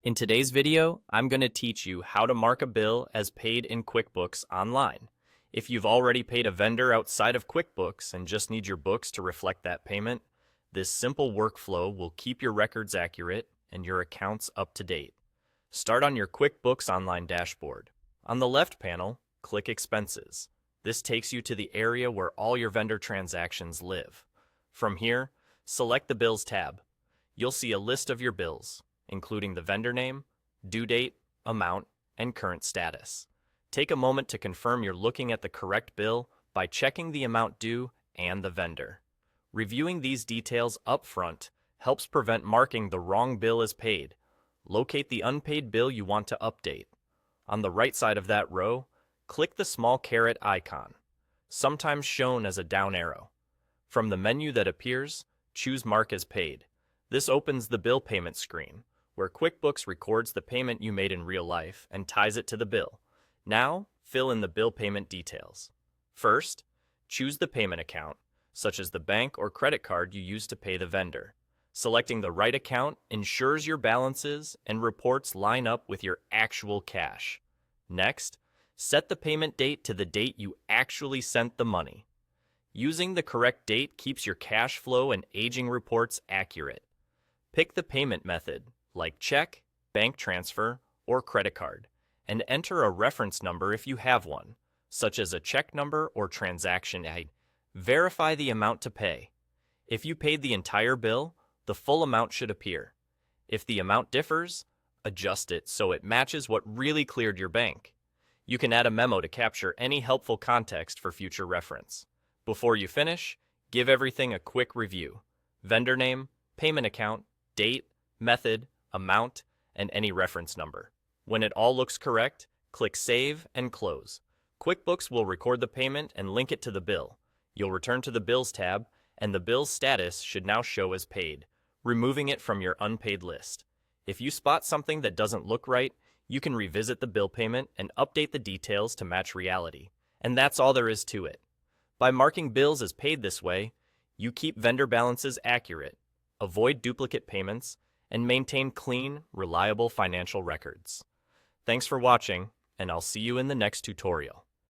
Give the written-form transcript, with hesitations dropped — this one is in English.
In today's video, I'm going to teach you how to mark a bill as paid in QuickBooks Online. If you've already paid a vendor outside of QuickBooks and just need your books to reflect that payment, this simple workflow will keep your records accurate and your accounts up to date. Start on your QuickBooks Online dashboard. On the left panel, click Expenses. This takes you to the area where all your vendor transactions live. From here, select the Bills tab. You'll see a list of your bills, including the vendor name, due date, amount, and current status. Take a moment to confirm you're looking at the correct bill by checking the amount due and the vendor. Reviewing these details up front helps prevent marking the wrong bill as paid. Locate the unpaid bill you want to update. On the right side of that row, click the small caret icon, sometimes shown as a down arrow. From the menu that appears, choose Mark as Paid. This opens the bill payment screen, where QuickBooks records the payment you made in real life and ties it to the bill. Now, fill in the bill payment details. First, choose the payment account, such as the bank or credit card you used to pay the vendor. Selecting the right account ensures your balances and reports line up with your actual cash. Next, set the payment date to the date you actually sent the money. Using the correct date keeps your cash flow and aging reports accurate. Pick the payment method, like check, bank transfer, or credit card, and enter a reference number if you have one, such as a check number or transaction ID. Verify the amount to pay. If you paid the entire bill, the full amount should appear. If the amount differs, adjust it so it matches what really cleared your bank. You can add a memo to capture any helpful context for future reference. Before you finish, give everything a quick review. Vendor name, payment account, date, method, amount, and any reference number. When it all looks correct, click Save and Close. QuickBooks will record the payment and link it to the bill. You'll return to the Bills tab, and the bill's status should now show as paid, removing it from your unpaid list. If you spot something that doesn't look right, you can revisit the bill payment and update the details to match reality. And that's all there is to it. By marking bills as paid this way, you keep vendor balances accurate, avoid duplicate payments, and maintain clean, reliable financial records. Thanks for watching, and I'll see you in the next tutorial.